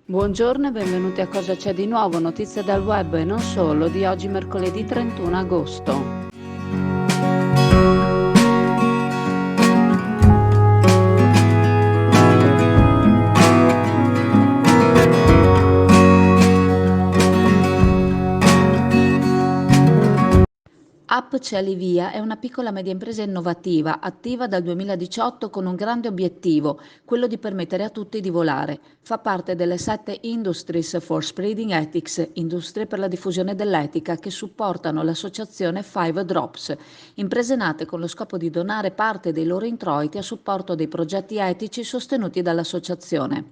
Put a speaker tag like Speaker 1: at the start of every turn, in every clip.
Speaker 1: Buongiorno e benvenuti a Cosa c'è di nuovo, notizie dal web e non solo, di oggi mercoledì 31 agosto. App Cieli Via è una piccola media impresa innovativa, attiva dal 2018 con un grande obiettivo, quello di permettere a tutti di volare. Fa parte delle 7 Industries for Spreading Ethics, industrie per la diffusione dell'etica, che supportano l'associazione Five Drops, imprese nate con lo scopo di donare parte dei loro introiti a supporto dei progetti etici sostenuti dall'associazione.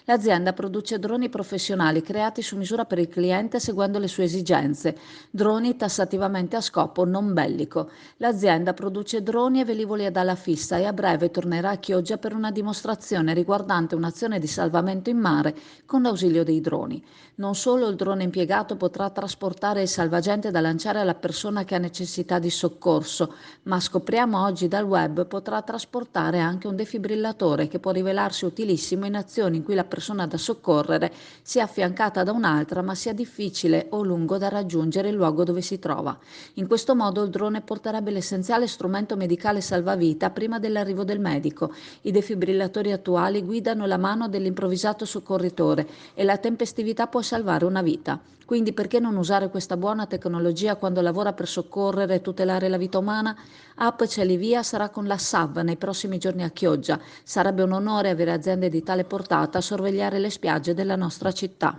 Speaker 1: L'azienda produce droni professionali creati su misura per il cliente seguendo le sue esigenze, droni tassativamente a scopo non bellico. L'azienda produce droni e velivoli ad ala fissa e a breve tornerà a Chioggia per una dimostrazione riguardante un'azione di salvamento in mare con l'ausilio dei droni. Non solo il drone impiegato potrà trasportare il salvagente da lanciare alla persona che ha necessità di soccorso, ma scopriamo oggi dal web potrà trasportare anche un defibrillatore che può rivelarsi utilissimo in azioni in cui la persona da soccorrere sia affiancata da un'altra ma sia difficile o lungo da raggiungere il luogo dove si trova. In questo modo il drone porterebbe l'essenziale strumento medicale salvavita prima dell'arrivo del medico. I defibrillatori attuali guidano la mano dell'improvvisato soccorritore e la tempestività può salvare una vita. Quindi perché non usare questa buona tecnologia quando lavora per soccorrere e tutelare la vita umana? App Cieli Via sarà con la SAV nei prossimi giorni a Chioggia. Sarebbe un onore avere aziende di tale portata a sorvegliare le spiagge della nostra città.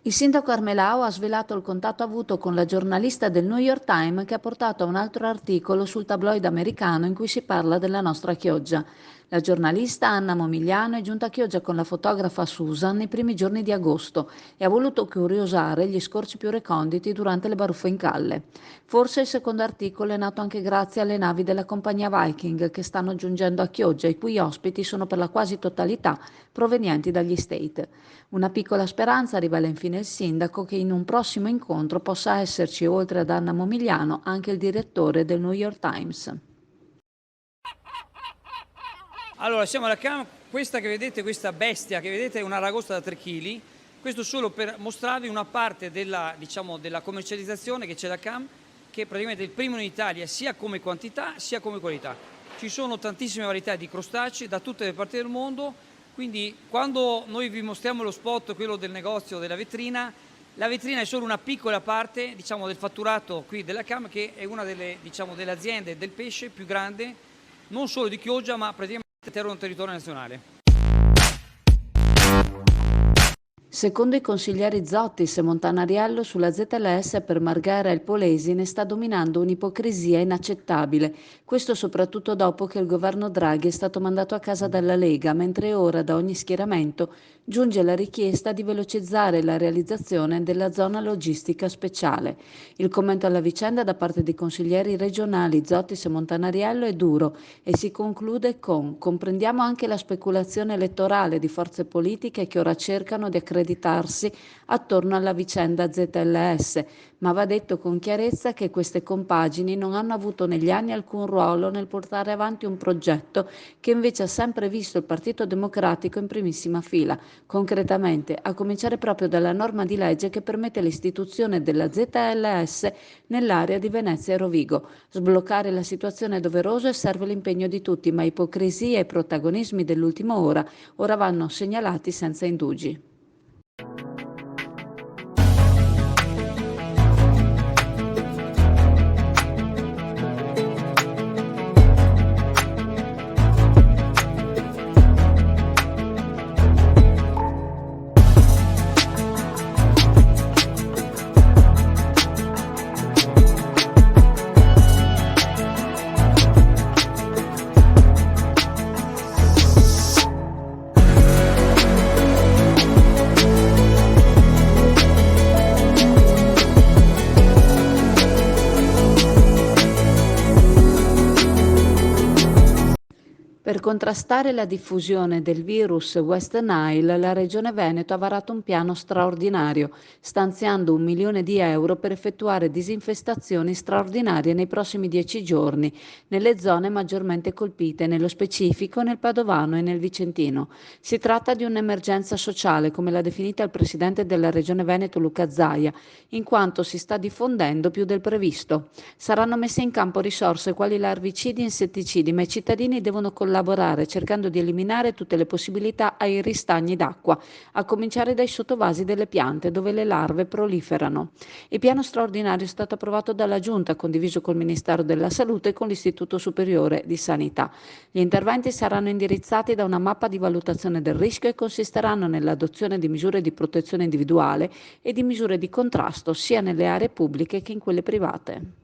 Speaker 1: Il sindaco Armelao ha svelato il contatto avuto con la giornalista del New York Times che ha portato a un altro articolo sul tabloid americano in cui si parla della nostra Chioggia. La giornalista Anna Momigliano è giunta a Chioggia con la fotografa Susan nei primi giorni di agosto e ha voluto curiosare gli scorci più reconditi durante le baruffe in calle. Forse il secondo articolo è nato anche grazie alle navi della compagnia Viking che stanno giungendo a Chioggia, i cui ospiti sono per la quasi totalità provenienti dagli State. Una piccola speranza, rivela infine il sindaco, che in un prossimo incontro possa esserci, oltre ad Anna Momigliano, anche il direttore del New York Times.
Speaker 2: Allora, siamo alla cam, questa che vedete, questa bestia che vedete è una aragosta da 3 kg, questo solo per mostrarvi una parte della, della commercializzazione che c'è da cam, che è praticamente il primo in Italia sia come quantità sia come qualità. Ci sono tantissime varietà di crostacei da tutte le parti del mondo, quindi quando noi vi mostriamo lo spot, quello del negozio, della vetrina, la vetrina è solo una piccola parte del fatturato qui della cam, che è una delle, delle aziende del pesce più grande, non solo di Chioggia ma praticamente all'interno del territorio nazionale.
Speaker 1: Secondo i consiglieri Zottis e Montanariello, sulla ZLS per Marghera e il Polesine sta dominando un'ipocrisia inaccettabile. Questo soprattutto dopo che il governo Draghi è stato mandato a casa dalla Lega, mentre ora da ogni schieramento giunge la richiesta di velocizzare la realizzazione della zona logistica speciale. Il commento alla vicenda da parte dei consiglieri regionali Zottis e Montanariello è duro e si conclude con: comprendiamo anche la speculazione elettorale di forze politiche che ora cercano di accreditarsi attorno alla vicenda ZLS, ma va detto con chiarezza che queste compagini non hanno avuto negli anni alcun ruolo nel portare avanti un progetto che invece ha sempre visto il Partito Democratico in primissima fila, concretamente a cominciare proprio dalla norma di legge che permette l'istituzione della ZLS nell'area di Venezia e Rovigo. Sbloccare la situazione è doveroso e serve l'impegno di tutti, ma ipocrisie e protagonismi dell'ultima ora vanno segnalati senza indugi. Per contrastare la diffusione del virus West Nile, la Regione Veneto ha varato un piano straordinario, stanziando 1 milione di euro per effettuare disinfestazioni straordinarie nei prossimi 10 giorni, nelle zone maggiormente colpite, nello specifico nel Padovano e nel Vicentino. Si tratta di un'emergenza sociale, come l'ha definita il Presidente della Regione Veneto Luca Zaia, in quanto si sta diffondendo più del previsto. Saranno messe in campo risorse quali larvicidi e insetticidi, ma i cittadini devono collaborare cercando di eliminare tutte le possibilità ai ristagni d'acqua, a cominciare dai sottovasi delle piante dove le larve proliferano. Il piano straordinario è stato approvato dalla Giunta, condiviso col Ministero della Salute e con l'Istituto Superiore di Sanità. Gli interventi saranno indirizzati da una mappa di valutazione del rischio e consisteranno nell'adozione di misure di protezione individuale e di misure di contrasto sia nelle aree pubbliche che in quelle private.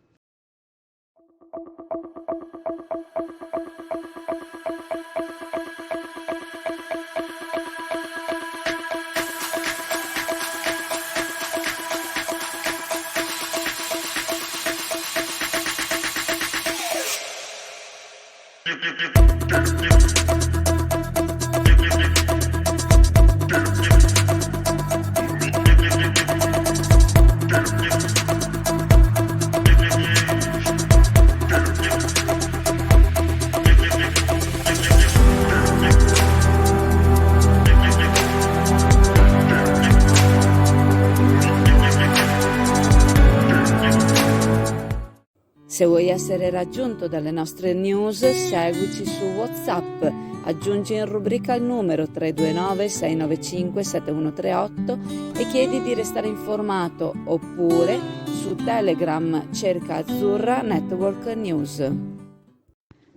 Speaker 1: Se vuoi essere raggiunto dalle nostre news, seguici su WhatsApp, aggiungi in rubrica il numero 329 695 7138 e chiedi di restare informato, oppure su Telegram cerca Azzurra Network News.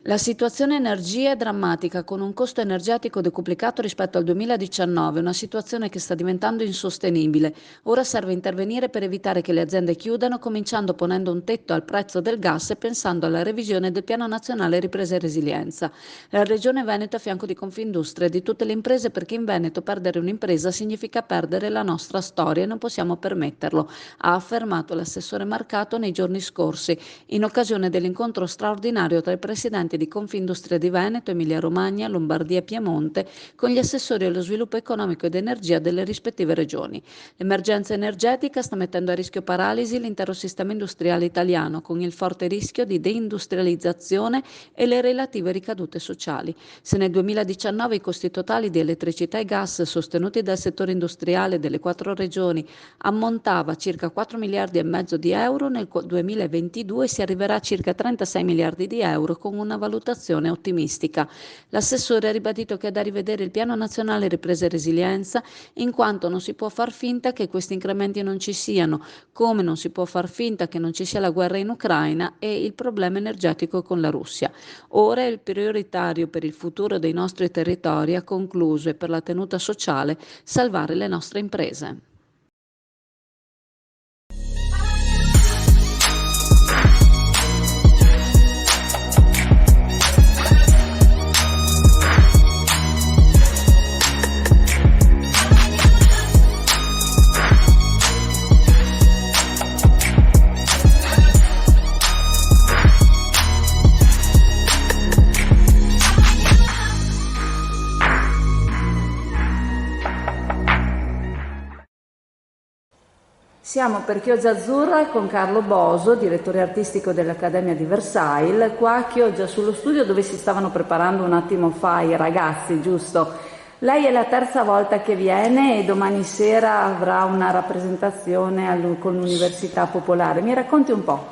Speaker 1: La situazione energia è drammatica, con un costo energetico decuplicato rispetto al 2019, una situazione che sta diventando insostenibile. Ora serve intervenire per evitare che le aziende chiudano, cominciando ponendo un tetto al prezzo del gas e pensando alla revisione del Piano Nazionale Ripresa e Resilienza. La Regione Veneto è a fianco di Confindustria e di tutte le imprese, perché in Veneto perdere un'impresa significa perdere la nostra storia e non possiamo permetterlo, ha affermato l'assessore Marcato nei giorni scorsi, in occasione dell'incontro straordinario tra i presidenti di Confindustria di Veneto, Emilia-Romagna, Lombardia e Piemonte con gli assessori allo sviluppo economico ed energia delle rispettive regioni. L'emergenza energetica sta mettendo a rischio paralisi l'intero sistema industriale italiano, con il forte rischio di deindustrializzazione e le relative ricadute sociali. Se nel 2019 i costi totali di elettricità e gas sostenuti dal settore industriale delle 4 regioni ammontava a circa 4 miliardi e mezzo di euro, nel 2022 si arriverà a circa 36 miliardi di euro con una valutazione ottimistica. L'assessore ha ribadito che è da rivedere il Piano Nazionale Ripresa e Resilienza, in quanto non si può far finta che questi incrementi non ci siano, come non si può far finta che non ci sia la guerra in Ucraina e il problema energetico con la Russia. Ora è il prioritario per il futuro dei nostri territori, ha concluso, e per la tenuta sociale salvare le nostre imprese. Siamo per Chioggia Azzurra con Carlo Boso, direttore artistico dell'Accademia di Versailles, qua a Chioggia sullo studio dove si stavano preparando un attimo fa i ragazzi, giusto? Lei è la terza volta che viene e domani sera avrà una rappresentazione con l'Università Popolare. Mi racconti un po'?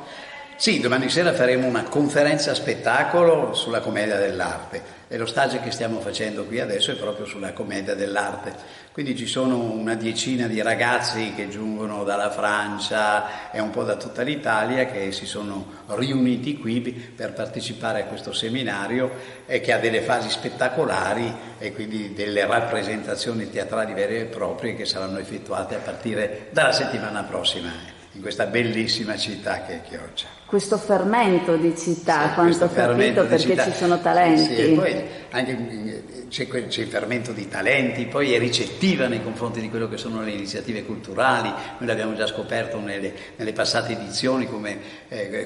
Speaker 3: Sì, domani sera faremo una conferenza spettacolo sulla commedia dell'arte e lo stage che stiamo facendo qui adesso è proprio sulla commedia dell'arte. Quindi ci sono una decina di ragazzi che giungono dalla Francia e un po' da tutta l'Italia che si sono riuniti qui per partecipare a questo seminario che ha delle fasi spettacolari e quindi delle rappresentazioni teatrali vere e proprie che saranno effettuate a partire dalla settimana prossima. in questa bellissima città che è Chioggia.
Speaker 1: Questo fermento di città,
Speaker 3: Sì,
Speaker 1: quanto ho
Speaker 3: fermento
Speaker 1: capito,
Speaker 3: di
Speaker 1: perché
Speaker 3: città.
Speaker 1: ci sono talenti.
Speaker 3: Sì, e poi anche c'è il fermento di talenti, poi è ricettiva nei confronti di quello che sono le iniziative culturali. Noi l'abbiamo già scoperto nelle passate edizioni come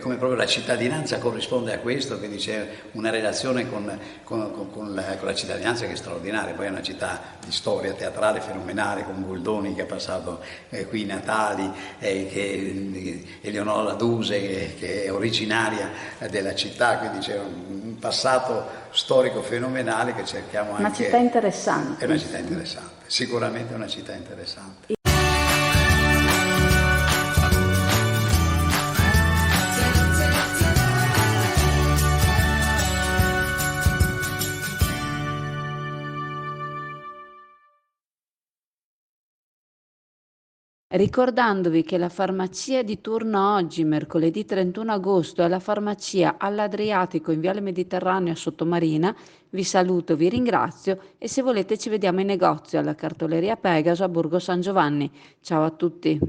Speaker 3: proprio la cittadinanza corrisponde a questo, che dice una relazione con la cittadinanza che è straordinaria. Poi è una città di storia teatrale fenomenale, con Goldoni che ha passato qui i Natali, Eleonora Duse che è originaria della città, quindi c'è un passato storico fenomenale che cerchiamo anche.
Speaker 1: Una città interessante.
Speaker 3: È una città interessante, sicuramente è una città interessante.
Speaker 1: Ricordandovi che la farmacia di turno oggi, mercoledì 31 agosto, è la farmacia all'Adriatico in Viale Mediterraneo a Sottomarina, vi saluto, vi ringrazio e se volete ci vediamo in negozio alla Cartoleria Pegaso a Borgo San Giovanni. Ciao a tutti.